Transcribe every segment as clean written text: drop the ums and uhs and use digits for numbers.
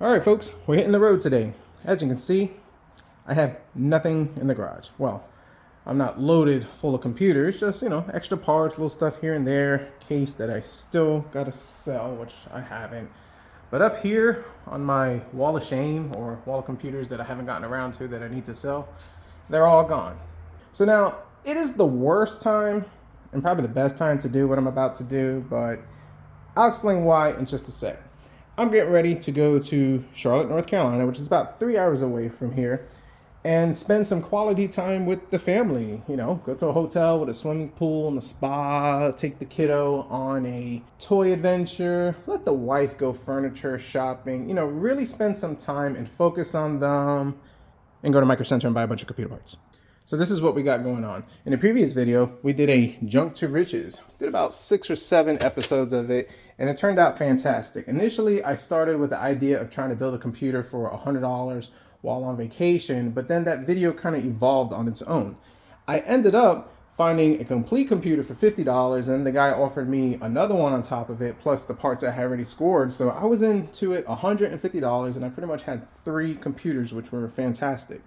All right, folks, we're hitting the road today. As you can see, I have nothing in the garage. Well, I'm not loaded full of computers, just, extra parts, little stuff here and there, case that I still gotta sell, which I haven't. But up here on my wall of shame, or wall of computers that I haven't gotten around to that I need to sell, they're all gone. So now, it is the worst time, and probably the best time to do what I'm about to do, but I'll explain why in just a sec. I'm getting ready to go to Charlotte, North Carolina, which is about 3 hours away from here, and spend some quality time with the family. Go to a hotel with a swimming pool and a spa, take the kiddo on a toy adventure, let the wife go furniture shopping, really spend some time and focus on them, and go to Micro Center and buy a bunch of computer parts. So this is what we got going on. In the previous video, we did a junk to riches. Did about 6 or 7 episodes of it, and it turned out fantastic. Initially, I started with the idea of trying to build a computer for $100 while on vacation, but then that video kind of evolved on its own. I ended up finding a complete computer for $50, and the guy offered me another one on top of it, plus the parts I had already scored. So I was into it $150, and I pretty much had 3 computers, which were fantastic.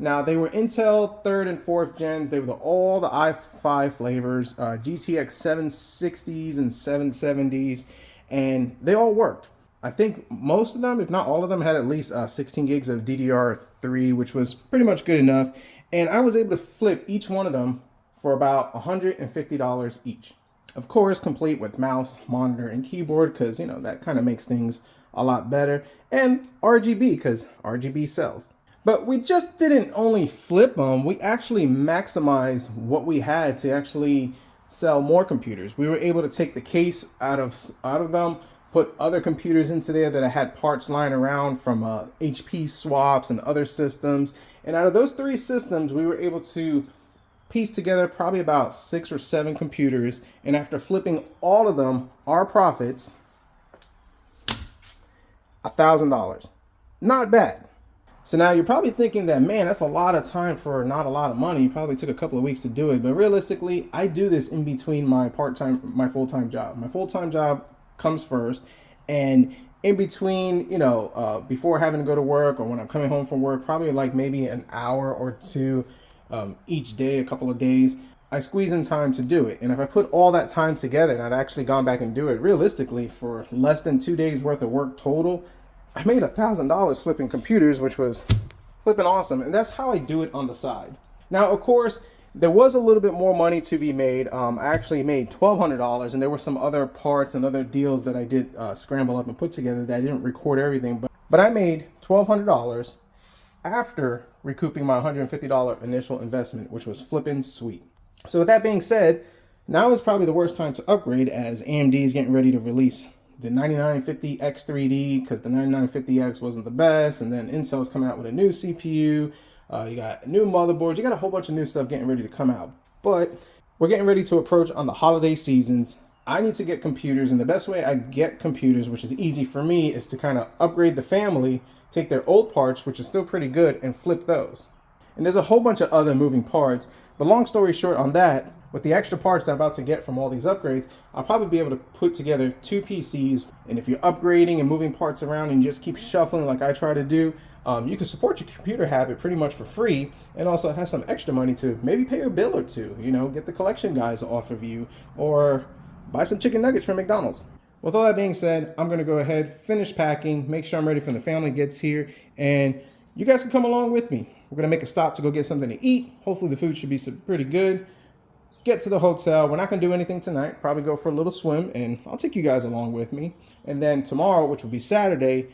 Now, they were Intel 3rd and 4th gens. They were all the i5 flavors, GTX 760s and 770s, and they all worked. I think most of them, if not all of them, had at least 16 gigs of DDR3, which was pretty much good enough. And I was able to flip each one of them for about $150 each. Of course, complete with mouse, monitor, and keyboard, because, that kind of makes things a lot better. And RGB, because RGB sells. But we just didn't only flip them, we actually maximized what we had to actually sell more computers. We were able to take the case out of them, put other computers into there that I had parts lying around from HP swaps and other systems. And out of those 3 systems, we were able to piece together probably about 6 or 7 computers. And after flipping all of them, our profits, $1,000. Not bad. So now you're probably thinking that, man, that's a lot of time for not a lot of money. You probably took a couple of weeks to do it. But realistically, I do this in between my full-time job. My full-time job comes first. And in between, before having to go to work or when I'm coming home from work, probably like maybe an hour or 2 each day, a couple of days, I squeeze in time to do it. And if I put all that time together and I'd actually gone back and do it, realistically, for less than 2 days worth of work total, I made $1,000 flipping computers, which was flipping awesome. And that's how I do it on the side. Now, of course, there was a little bit more money to be made. I actually made $1,200, and there were some other parts and other deals that I did scramble up and put together that I didn't record everything. But I made $1,200 after recouping my $150 initial investment, which was flipping sweet. So with that being said, now is probably the worst time to upgrade, as AMD is getting ready to release the 9950X3D, because the 9950X wasn't the best, and then Intel's coming out with a new CPU, you got new motherboards, you got a whole bunch of new stuff getting ready to come out. But we're getting ready to approach on the holiday seasons. I need to get computers, and the best way I get computers, which is easy for me, is to kind of upgrade the family, take their old parts, which is still pretty good, and flip those. And there's a whole bunch of other moving parts, but long story short on that, with the extra parts that I'm about to get from all these upgrades, I'll probably be able to put together 2 PCs. And if you're upgrading and moving parts around and you just keep shuffling like I try to do, you can support your computer habit pretty much for free, and also have some extra money to maybe pay a bill or 2, get the collection guys off of you, or buy some chicken nuggets from McDonald's. With all that being said, I'm going to go ahead, finish packing, make sure I'm ready for the family gets here, and you guys can come along with me. We're going to make a stop to go get something to eat. Hopefully the food should be pretty good. Get to the hotel. We're not going to do anything tonight. Probably go for a little swim, and I'll take you guys along with me. And then tomorrow, which will be Saturday,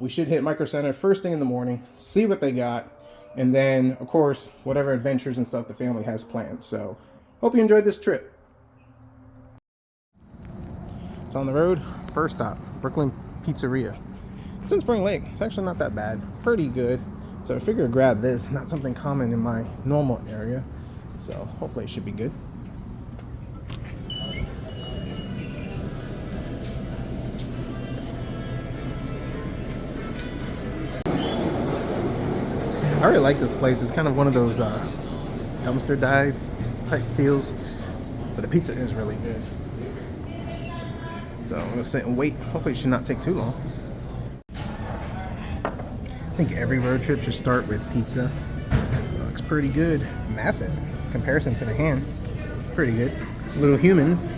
we should hit Micro Center first thing in the morning, see what they got, and then, of course, whatever adventures and stuff the family has planned. So, hope you enjoyed this trip. It's on the road. First stop, Brooklyn Pizzeria. It's in Spring Lake. It's actually not that bad. Pretty good. So I figured I'd grab this. Not something common in my normal area. So hopefully it should be good. I really like this place. It's kind of one of those dumpster dive type feels, but the pizza is really good. So I'm gonna sit and wait. Hopefully it should not take too long. think every road trip should start with pizza. Looks pretty good. Massive in comparison to the hand. Pretty good. Little humans.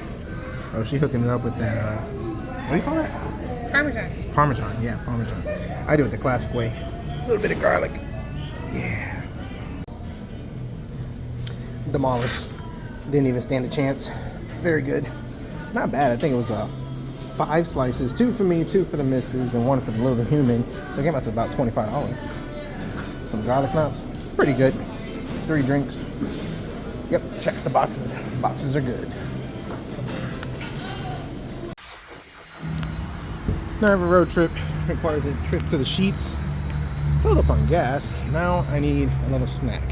Oh, she's hooking it up with that, what do you call that? Parmesan. Parmesan, yeah, Parmesan. I do it the classic way. A little bit of garlic. Yeah. Demolished. Didn't even stand a chance. Very good. Not bad. I think it was 5 slices. 2 for me, 2 for the missus, and 1 for the little human. So it came out to about $25. Some garlic knots. Pretty good. 3 drinks. Yep, checks the boxes. Boxes are good. Now every road trip requires a trip to the Sheets. Filled up on gas. Now I need a little snack.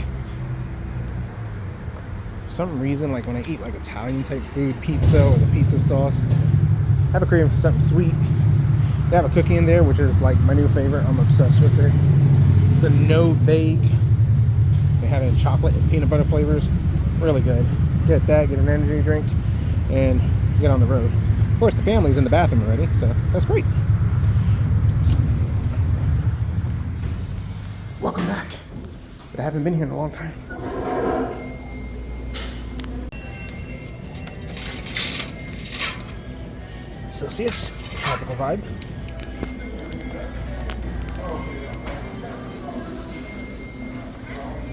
For some reason, like when I eat like Italian type food, pizza or the pizza sauce, I have a craving for something sweet. They have a cookie in there, which is like my new favorite. I'm obsessed with it. It's the No Bake. They have it in chocolate and peanut butter flavors. Really good. Get that, get an energy drink, and get on the road. Of course, the family's in the bathroom already, so that's great. Welcome back. But I haven't been here in a long time. Celsius, tropical vibe.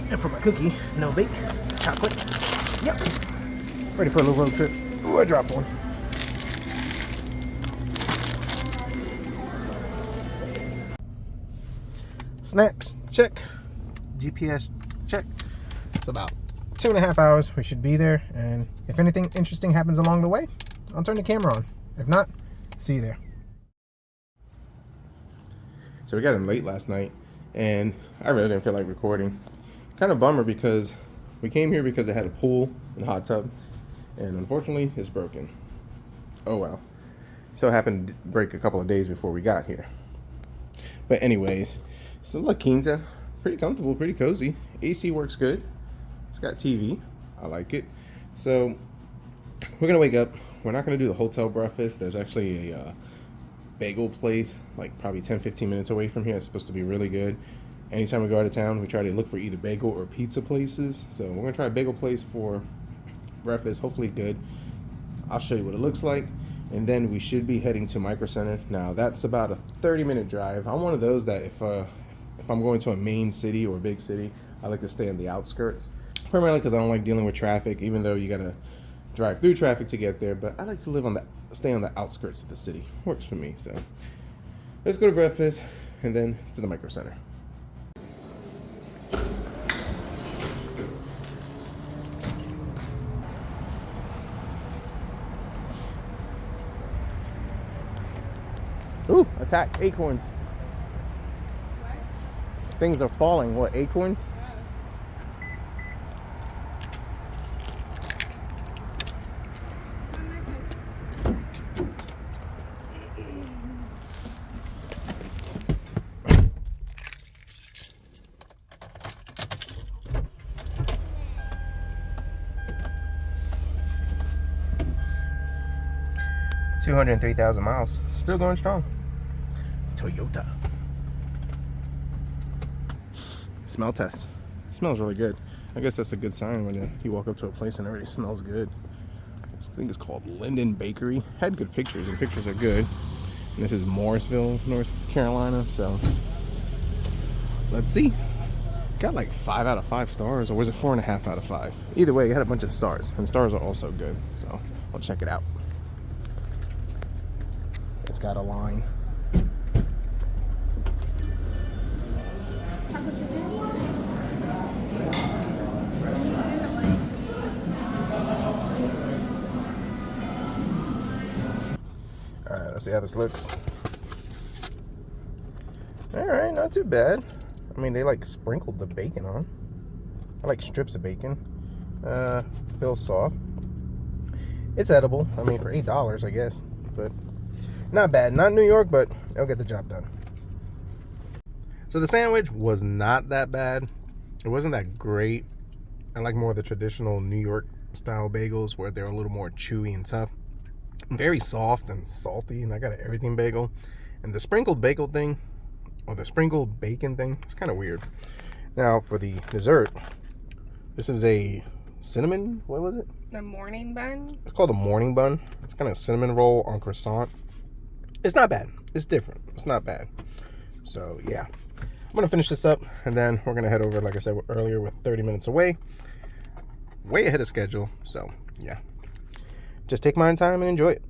And for my cookie, No Bake, chocolate. Yep. Ready for a little road trip. Ooh, I dropped one. Snacks, check. GPS, check. It's about 2.5 hours. We should be there. And if anything interesting happens along the way, I'll turn the camera on. If not, see you there. So we got in late last night, and I really didn't feel like recording. Kind of bummer because we came here because it had a pool and hot tub, and unfortunately, it's broken. Oh well. So it happened to break a couple of days before we got here. But anyways, so La Quinta, pretty comfortable, pretty cozy. AC works good. It's got TV. I like it. So we're gonna wake up. We're not gonna do the hotel breakfast. There's actually a bagel place, like probably 10-15 minutes away from here. It's supposed to be really good. Anytime we go out of town, we try to look for either bagel or pizza places. So we're gonna try a bagel place for breakfast. Hopefully good. I'll show you what it looks like, and then we should be heading to Micro Center. Now that's about a 30-minute drive. I'm one of those that if I'm going to a main city or a big city, I like to stay on the outskirts. Primarily because I don't like dealing with traffic, even though you gotta drive through traffic to get there. But I like to stay on the outskirts of the city. Works for me. So let's go to breakfast and then to the Micro Center. Ooh, attack acorns. What? Things are falling. What, acorns? Yeah. 203,000 miles. Still going strong. Toyota. Smell test. Smells really good. I guess that's a good sign when you walk up to a place and it already smells good. This thing is called Linden Bakery. Had good pictures, and pictures are good. And this is Morrisville, North Carolina. So let's see. Got like 5 out of 5 stars, or was it 4.5 out of 5? Either way, it had a bunch of stars, and stars are also good. So I'll check it out. It's got a line. Alright, let's see how this looks. Alright, not too bad. I mean, they like sprinkled the bacon on. I like strips of bacon. Feels soft. It's edible. I mean, for $8, I guess. But not bad. Not New York, but it'll get the job done. So the sandwich was not that bad. It wasn't that great. I like more of the traditional New York style bagels where they're a little more chewy and tough. Very soft and salty, and I got an everything bagel. And the sprinkled bagel thing or the sprinkled bacon thing. It's kind of weird. Now for the dessert, this is a cinnamon, what was it? The morning bun? It's called a morning bun. It's kind of cinnamon roll on croissant. It's not bad. It's different. It's not bad. So yeah, I'm gonna finish this up and then we're gonna head over, like I said earlier, with 30 minutes away. Way ahead of schedule. So yeah, just take my time and enjoy it.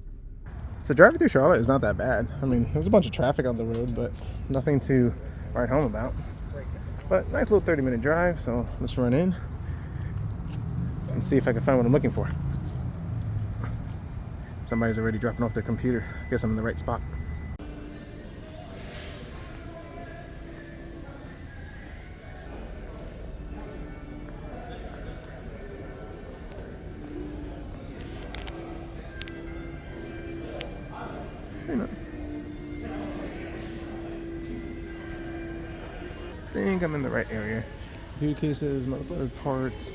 So driving through Charlotte is not that bad. I mean, there's a bunch of traffic on the road, but nothing to write home about. But nice little 30-minute drive, so let's run in and see if I can find what I'm looking for. Somebody's already dropping off their computer. I guess I'm in the right spot. I think I'm in the right area. Computer cases, motherboard parts.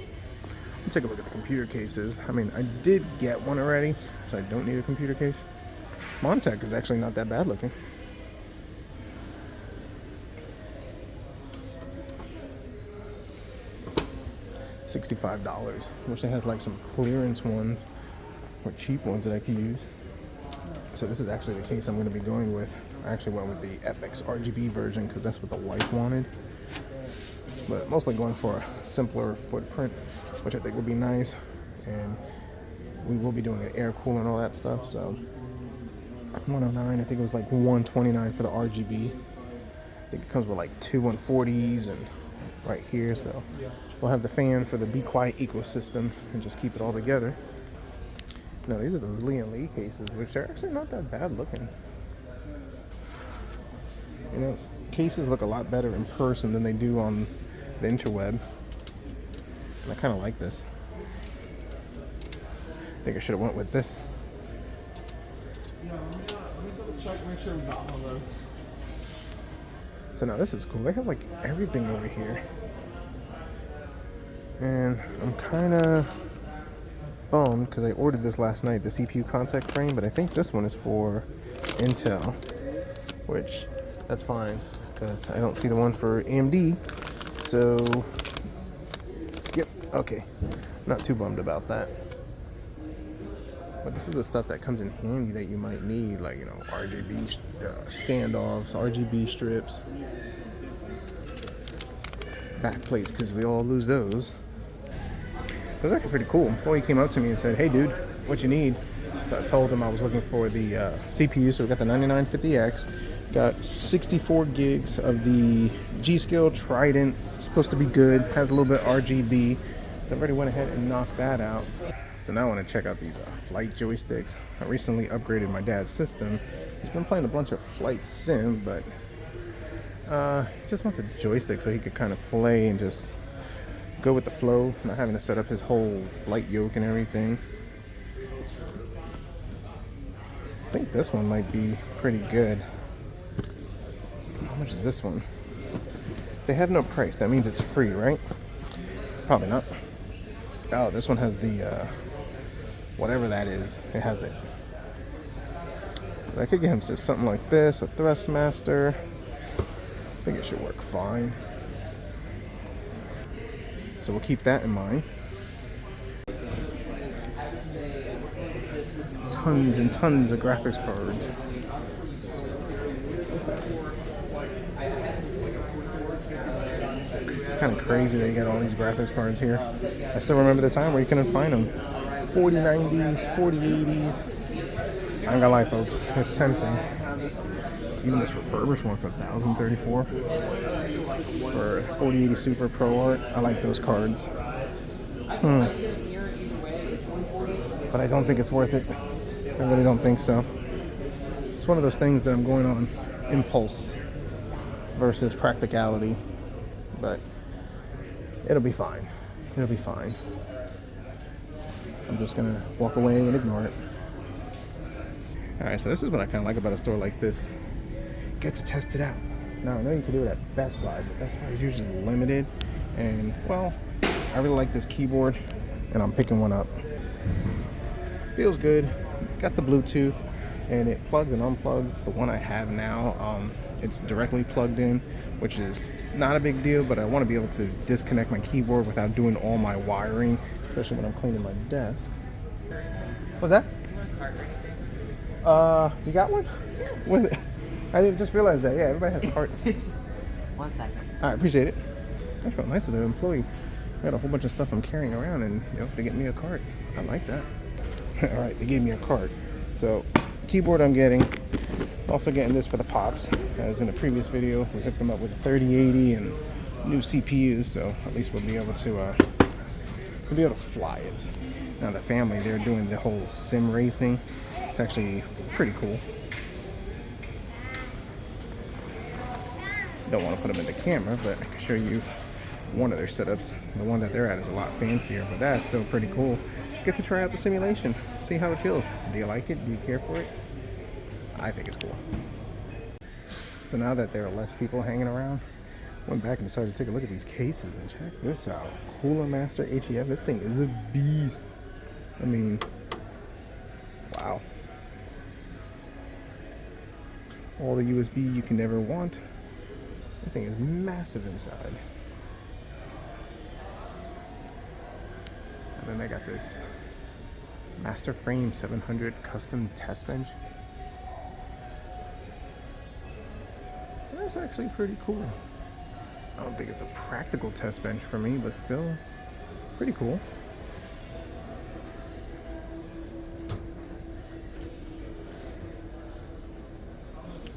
Let's take a look at the computer cases. I mean, I did get one already, so I don't need a computer case. Montage is actually not that bad looking. $65. Wish they had like some clearance ones or cheap ones that I could use. So this is actually the case I'm going to be going with. I actually went with the FX RGB version because that's what the wife wanted. But mostly going for a simpler footprint, which I think would be nice. And we will be doing an air cooler and all that stuff. So 109, I think it was like 129 for the RGB. I think it comes with like two 140s and right here. So we'll have the fan for the Be Quiet ecosystem and just keep it all together. Now these are those Lee & Lee cases, which are actually not that bad looking. You know, cases look a lot better in person than they do on the interweb. And I kind of like this. I think I should have went with this. So now this is cool. They have like everything over here. And I'm kind of bummed because I ordered this last night, the CPU contact frame, but I think this one is for Intel, which that's fine because I don't see the one for AMD. So, yep, okay. Not too bummed about that. But this is the stuff that comes in handy that you might need, like, you know, RGB standoffs, RGB strips, back plates, because we all lose those. It was actually pretty cool. Boy, he came up to me and said, "Hey, dude, what you need?" So I told him I was looking for the CPU. So we got the 9950X, got 64 gigs of the G-Skill Trident. Supposed to be good. Has a little bit RGB. So I already went ahead and knocked that out. So now I want to check out these flight joysticks. I recently upgraded my dad's system. He's been playing a bunch of flight sim, but he just wants a joystick so he could kind of play and just go with the flow, not having to set up his whole flight yoke and everything. I think this one might be pretty good. How much is this one? They have no price. That means it's free, right? Probably not. Oh, this one has the whatever that is. It has it. But I could get him just something like this, a Thrustmaster. I think it should work fine. So we'll keep that in mind. Tons and tons of graphics cards. Kind of crazy that you got all these graphics cards here. I still remember the time where you couldn't find them. 4090s, 4080s. I ain't gonna lie, folks, it's tempting. Even this refurbished one for $1,034 for 4080 Super Pro Art. I like those cards. But I don't think it's worth it. I really don't think so. It's one of those things that I'm going on impulse versus practicality. But it'll be fine. It'll be fine. I'm just gonna walk away and ignore it. Alright, so this is what I kind of like about a store like this. Get to test it out. Now, I know you can do it at Best Buy, but Best Buy is usually limited. And, well, I really like this keyboard, and I'm picking one up. Feels good. Got the Bluetooth, and it plugs and unplugs. The one I have now, It's directly plugged in, which is not a big deal, but I want to be able to disconnect my keyboard without doing all my wiring, especially when I'm cleaning my desk. What's that? You got one? What? I didn't just realize that. Yeah, everybody has carts. 1 second. All right, appreciate it. That felt nice of the employee. I got a whole bunch of stuff I'm carrying around, and they get me a cart. I like that. All right, they gave me a cart. So, keyboard I'm getting. Also getting this for the pops, as in a previous video, we hooked them up with a 3080 and new CPUs, so at least we'll be able to fly it. Now the family, they're doing the whole sim racing. It's actually pretty cool. Don't want to put them in the camera, but I can show you one of their setups. The one that they're at is a lot fancier, but that's still pretty cool. Get to try out the simulation, see how it feels. Do you like it? Do you care for it? I think it's cool. So now that there are less people hanging around, went back and decided to take a look at these cases and check this out. Cooler Master HEF. This thing is a beast. I mean, wow. All the USB you can never want. This thing is massive inside. And then I got this Master Frame 700 custom test bench. That's actually pretty cool. I don't think it's a practical test bench for me, but still pretty cool.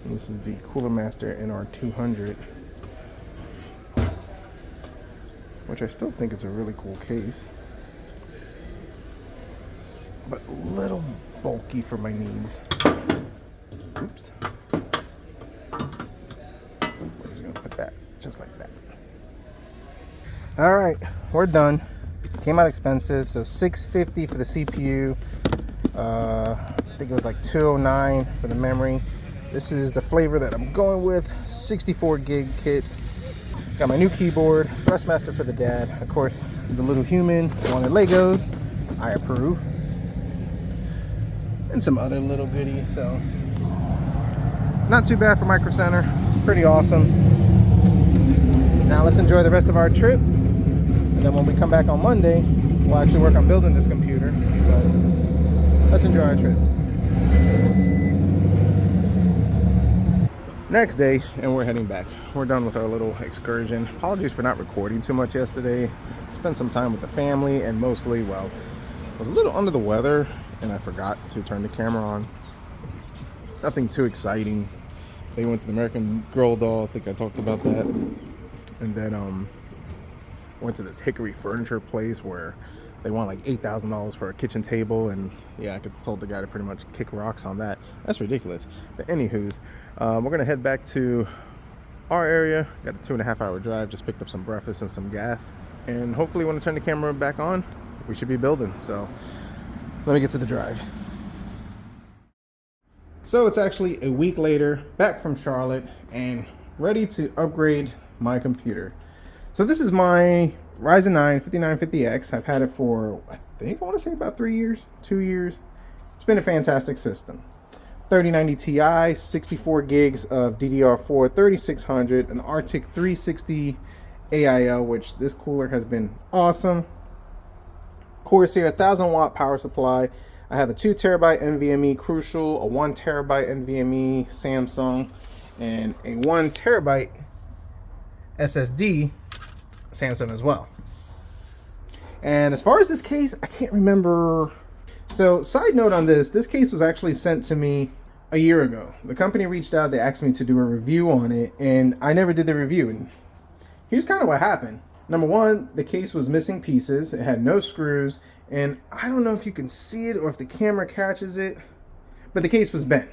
And this is the Cooler Master NR200, which I still think is a really cool case, but a little bulky for my needs. Oops. We're just gonna put that just like that. All right, we're done. Came out expensive, so $650 for the CPU. I think it was like $209 for the memory. This is the flavor that I'm going with, 64 gig kit. Got my new keyboard, Thrustmaster for the dad. Of course, the little human wanted Legos. I approve. And some other little goodies, so not too bad for Micro Center. Pretty awesome. Now let's enjoy the rest of our trip. And then when we come back on Monday, we'll actually work on building this computer. But let's enjoy our trip. Next day, and we're heading back. We're done with our little excursion. Apologies for not recording too much yesterday. Spent some time with the family, and mostly, well, I was a little under the weather, and I forgot to turn the camera on. Nothing too exciting. They went to the American Girl doll. I think I talked about that. And then went to this Hickory furniture place where they want like $8,000 for a kitchen table, and yeah, I told the guy to pretty much kick rocks on that. That's ridiculous. But anywho's, we're gonna head back to our area. Got a 2.5 hour drive. Just picked up some breakfast and some gas, and hopefully when I turn the camera back on, we should be building. So let me get to the drive. So it's actually a week later, back from Charlotte, and ready to upgrade my computer. So this is my Ryzen 9 5950X. I've had it for, I want to say about 3 years, 2 years. It's been a fantastic system. 3090 Ti, 64 gigs of DDR4, 3600, an Arctic 360 AIL, which this cooler has been awesome. Corsair 1000 watt power supply. I have a 2 terabyte NVMe Crucial, a 1 terabyte NVMe Samsung, and a 1 terabyte SSD Samsung as well. And as far as this case, I can't remember. So side note on this case was actually sent to me a year ago. The company reached out, they asked me to do a review on it, and I never did the review. And here's kind of what happened. Number one, the case was missing pieces. It had no screws, and I don't know if you can see it or if the camera catches it, but the case was bent.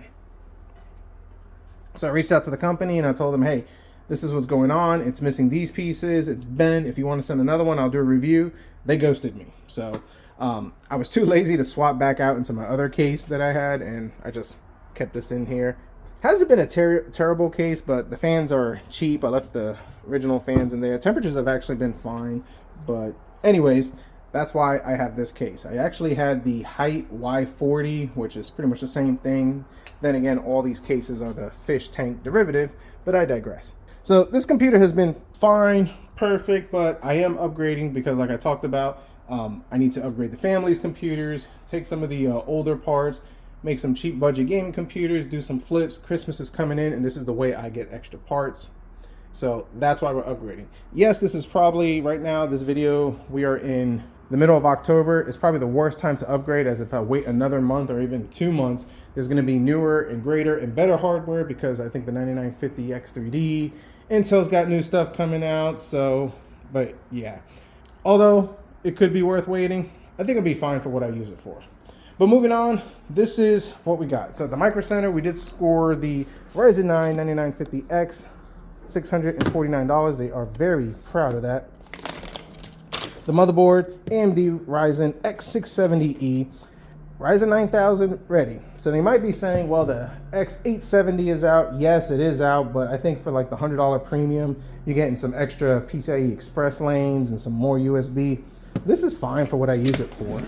So I reached out to the company and I told them, hey, this is what's going on. It's missing these pieces. It's bent. If you want to send another one, I'll do a review. They ghosted me. So I was too lazy to swap back out into my other case that I had, and I just kept this in here. Hasn't been a terrible case, but the fans are cheap. I left the original fans in there. Temperatures have actually been fine. But anyways, that's why I have this case. I actually had the Height Y40, which is pretty much the same thing. Then again, all these cases are the fish tank derivative, but I digress. So this computer has been fine, perfect, but I am upgrading because, like I talked about, I need to upgrade the family's computers, take some of the older parts, make some cheap budget gaming computers, do some flips. Christmas is coming in, and this is the way I get extra parts. So that's why we're upgrading. Yes, this is probably, right now, this video, we are in the middle of October. It's probably the worst time to upgrade, as if I wait another month or even 2 months, there's gonna be newer and greater and better hardware, because I think the 9950X3D, Intel's got new stuff coming out. So, but yeah, although it could be worth waiting, I think it'll be fine for what I use it for. But moving on, this is what we got. So at the Micro Center, we did score the Ryzen 9 9950X, $649. They are very proud of that. The motherboard, AMD Ryzen X670E, Ryzen 9000 ready. So they might be saying, well, the X870 is out. Yes, it is out, but I think for like the $100 premium, you're getting some extra PCIe Express lanes and some more USB. This is fine for what I use it for.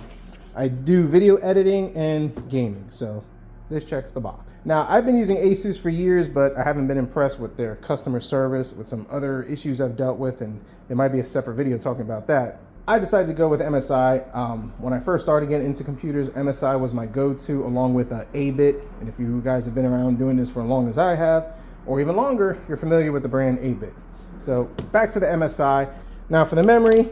I do video editing and gaming, so this checks the box. Now, I've been using Asus for years, but I haven't been impressed with their customer service, with some other issues I've dealt with, and there might be a separate video talking about that. I decided to go with MSI. When I first started getting into computers, MSI was my go-to, along with 8-bit. And if you guys have been around doing this for as long as I have, or even longer, you're familiar with the brand 8-bit. So back to the MSI. Now for the memory,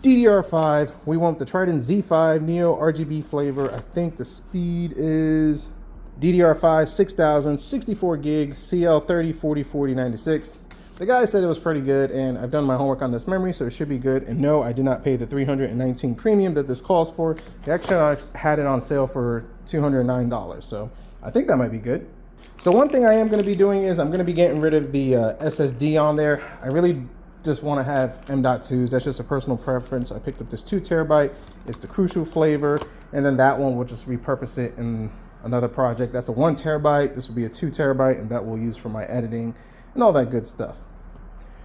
DDR5, we want the Trident Z5 Neo RGB flavor. I think the speed is DDR5 6000, 64 gigs, CL30, 40, 40, 96. The guy said it was pretty good, and I've done my homework on this memory, so it should be good. And no, I did not pay the $319 premium that this calls for. They actually had it on sale for $209, so I think that might be good. So one thing I am going to be doing is I'm going to be getting rid of the SSD on there. I really just want to have M.2s. That's just a personal preference. I picked up this 2 terabyte. It's the Crucial flavor, and then that one will just repurpose it in another project. That's a 1 terabyte. This will be a 2 terabyte, and that we'll use for my editing and all that good stuff.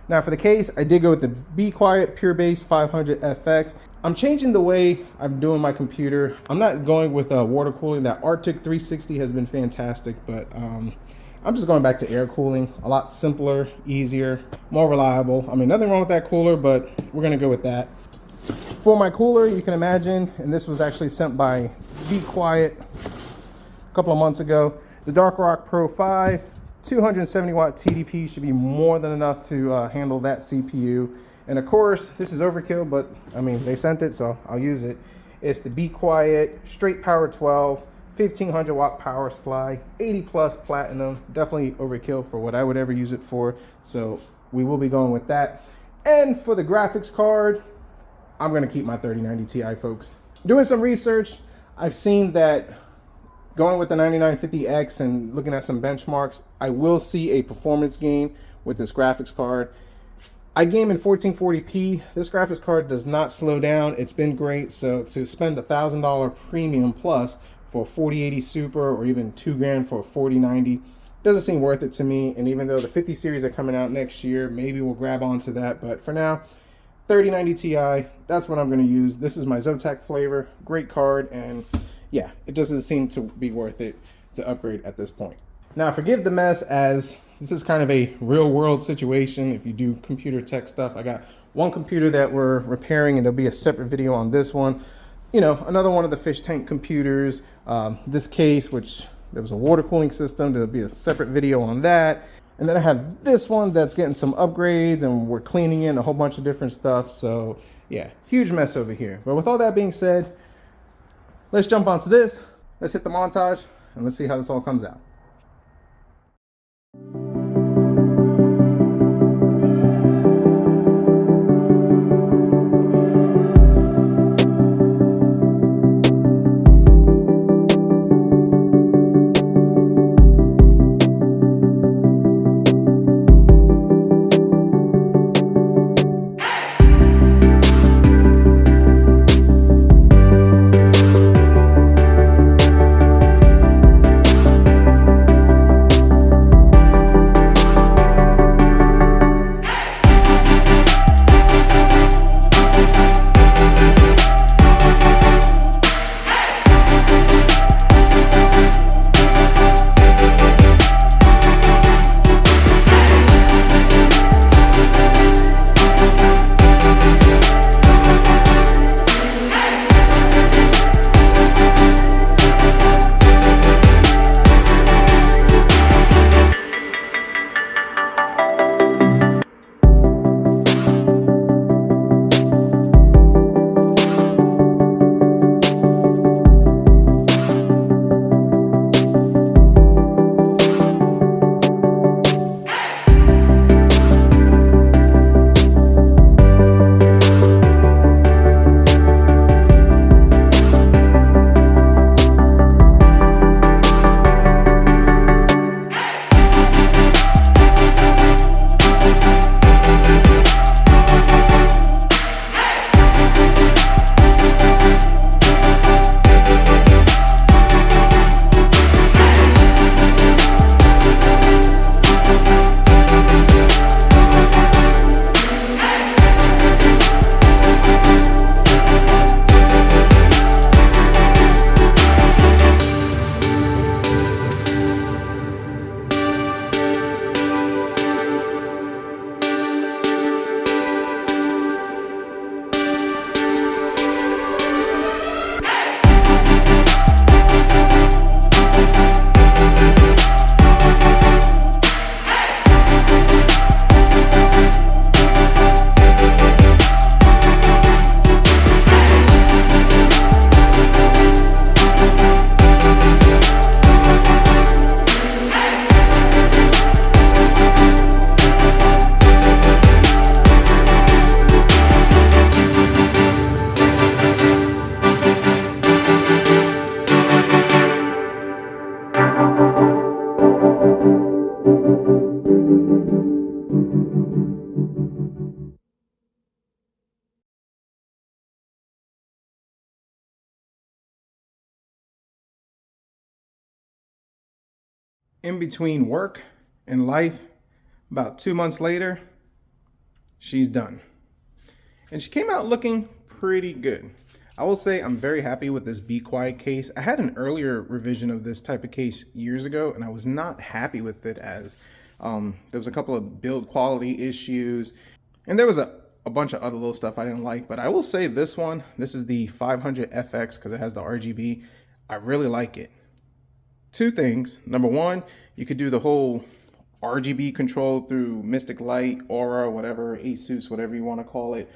Now for the case, I did go with the Be Quiet Pure Base 500 FX. I'm changing the way I'm doing my computer. I'm not going with water cooling. That Arctic 360 has been fantastic, but I'm just going back to air cooling. A lot simpler, easier, more reliable. I mean, nothing wrong with that cooler, but we're gonna go with that. For my cooler, you can imagine, and this was actually sent by Be Quiet a couple of months ago, the Dark Rock Pro 5. 270 watt TDP should be more than enough to handle that CPU. And of course, this is overkill, but I mean, they sent it, so I'll use it. It's the Be Quiet Straight Power 12, 1500 watt power supply, 80 plus platinum. Definitely overkill for what I would ever use it for. So we will be going with that. And for the graphics card, I'm gonna keep my 3090 Ti, folks. Doing some research, I've seen that going with the 9950X and looking at some benchmarks, I will see a performance gain with this graphics card. I game in 1440p. This graphics card does not slow down. It's been great. So to spend $1,000 premium plus for a 4080 Super, or even $2,000 for a 4090, doesn't seem worth it to me. And even though the 50 series are coming out next year, maybe we'll grab onto that. But for now, 3090 Ti, that's what I'm going to use. This is my Zotac flavor. Great card, and yeah, it doesn't seem to be worth it to upgrade at this point. Now, forgive the mess, as this is kind of a real world situation. If you do computer tech stuff, I got one computer that we're repairing, and there'll be a separate video on this one. You know, another one of the fish tank computers, this case, which there was a water cooling system, there'll be a separate video on that. And then I have this one that's getting some upgrades, and we're cleaning in a whole bunch of different stuff. So yeah, huge mess over here. But with all that being said, let's jump onto this. Let's hit the montage, and let's see how this all comes out. in between work and life, about 2 months later, she's done. And she came out looking pretty good. I will say I'm very happy with this Be Quiet case. I had an earlier revision of this type of case years ago, and I was not happy with it as there was a couple of build quality issues, and there was a bunch of other little stuff I didn't like. But I will say this one, this is the 500FX because it has the RGB. I really like it. Two things. Number one, you could do the whole RGB control through Mystic Light, Aura, whatever, Asus, whatever you want to call it.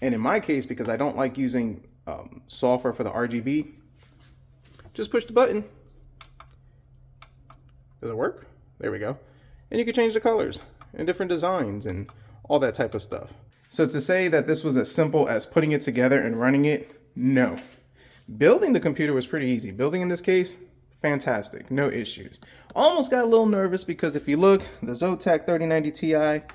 And in my case, because I don't like using software for the RGB, just push the button. Does it work? There we go. And you can change the colors and different designs and all that type of stuff. So to say that this was as simple as putting it together and running it, no. Building the computer was pretty easy. Building in this case, fantastic, no issues. Almost got a little nervous because if you look, the Zotac 3090 Ti,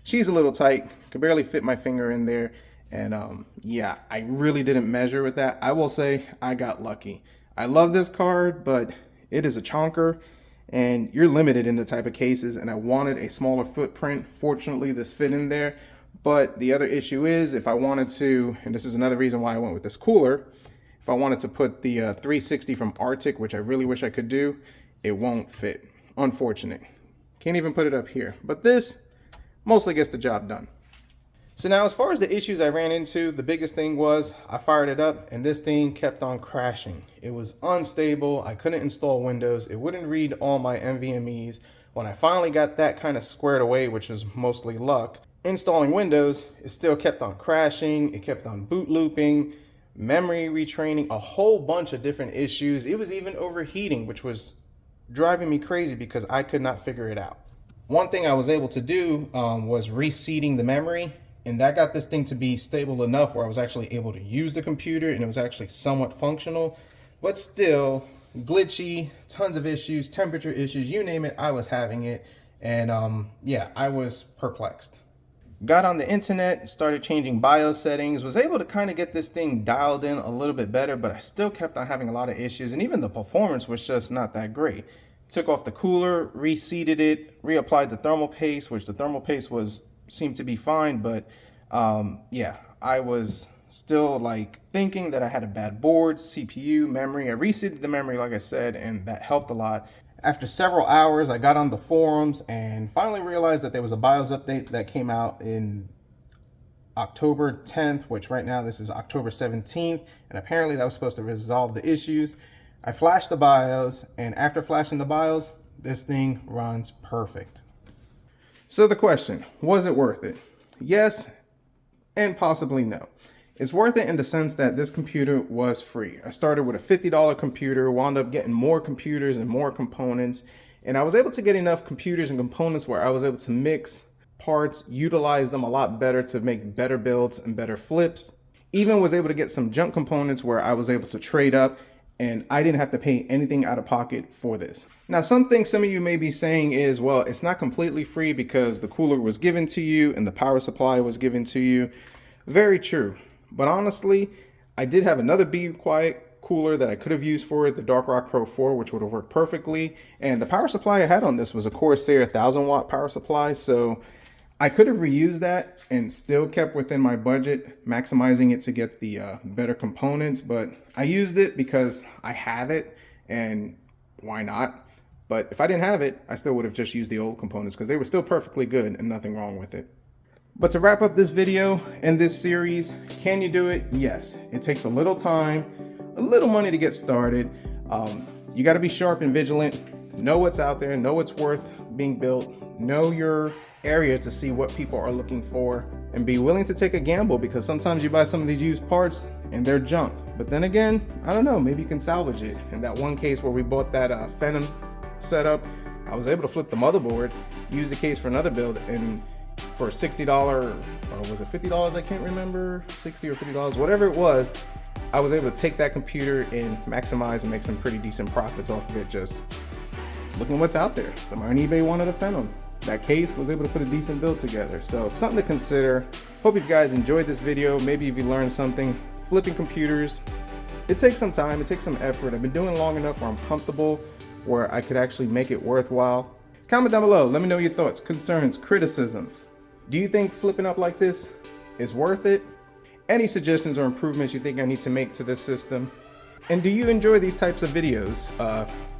she's a little tight, could barely fit my finger in there. And yeah, I really didn't measure with that. I will say I got lucky. I love this card, but it is a chonker and you're limited in the type of cases, and I wanted a smaller footprint. Fortunately, this fit in there. But the other issue is if I wanted to, and this is another reason why I went with this cooler, if I wanted to put the 360 from Arctic, which I really wish I could do, it won't fit. Unfortunate. Can't even put it up here. But this mostly gets the job done. So now as far as the issues I ran into, the biggest thing was I fired it up and this thing kept on crashing. It was unstable. I couldn't install Windows. It wouldn't read all my NVMEs. When I finally got that kind of squared away, which was mostly luck, installing Windows, it still kept on crashing. It kept on boot looping, memory retraining, a whole bunch of different issues. It was even overheating, which was driving me crazy because I could not figure it out. One thing I was able to do was reseating the memory. And that got this thing to be stable enough where I was actually able to use the computer and it was actually somewhat functional, but still glitchy, tons of issues, temperature issues, you name it, I was having it. And yeah, I was perplexed. Got on the internet, started changing BIOS settings, was able to kind of get this thing dialed in a little bit better, but I still kept on having a lot of issues, and even the performance was just not that great. Took off the cooler, reseated it, reapplied the thermal paste, which the thermal paste seemed to be fine, but yeah, I was still like thinking that I had a bad board, CPU, memory. I reseated the memory, like I said, and that helped a lot. After several hours, I got on the forums and finally realized that there was a BIOS update that came out in October 10th, which right now this is October 17th, and apparently that was supposed to resolve the issues. I flashed the BIOS, and after flashing the BIOS, this thing runs perfect. So the question, was it worth it? Yes, and possibly no. It's worth it in the sense that this computer was free. I started with a $50 computer, wound up getting more computers and more components, and I was able to get enough computers and components where I was able to mix parts, utilize them a lot better to make better builds and better flips. Even was able to get some junk components where I was able to trade up, and I didn't have to pay anything out of pocket for this. Now, something some of you may be saying is, well, it's not completely free because the cooler was given to you and the power supply was given to you. Very true. But honestly, I did have another Be Quiet cooler that I could have used for it, the Dark Rock Pro 4, which would have worked perfectly. And the power supply I had on this was a Corsair 1000 watt power supply. So I could have reused that and still kept within my budget, maximizing it to get the better components. But I used it because I have it, and why not? But if I didn't have it, I still would have just used the old components because they were still perfectly good and nothing wrong with it. But to wrap up this video and this series, can you do it? Yes. It takes a little time, a little money to get started. You got to be sharp and vigilant, know what's out there, know what's worth being built, know your area to see what people are looking for, and be willing to take a gamble because sometimes you buy some of these used parts and they're junk. But then again, I don't know, maybe you can salvage it. In that one case where we bought that Phantom setup, I was able to flip the motherboard, use the case for another build, and for $60, or was it $50? I can't remember, 60 or $50, whatever it was, I was able to take that computer and maximize and make some pretty decent profits off of it, just looking what's out there. Somebody on eBay wanted a Phantom. That case was able to put a decent build together. So something to consider. Hope you guys enjoyed this video. Maybe if you learned something, flipping computers, it takes some time, it takes some effort. I've been doing it long enough where I'm comfortable where I could actually make it worthwhile? Comment down below, let me know your thoughts, concerns, criticisms. Do you think flipping up like this is worth it? Any suggestions or improvements you think I need to make to this system? And do you enjoy these types of videos?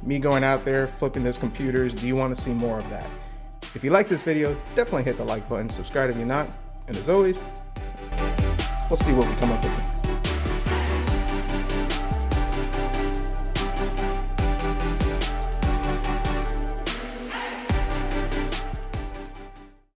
Me going out there, flipping these computers, do you want to see more of that? If you like this video, definitely hit the like button, subscribe if you're not, and as always, we'll see what we come up with next.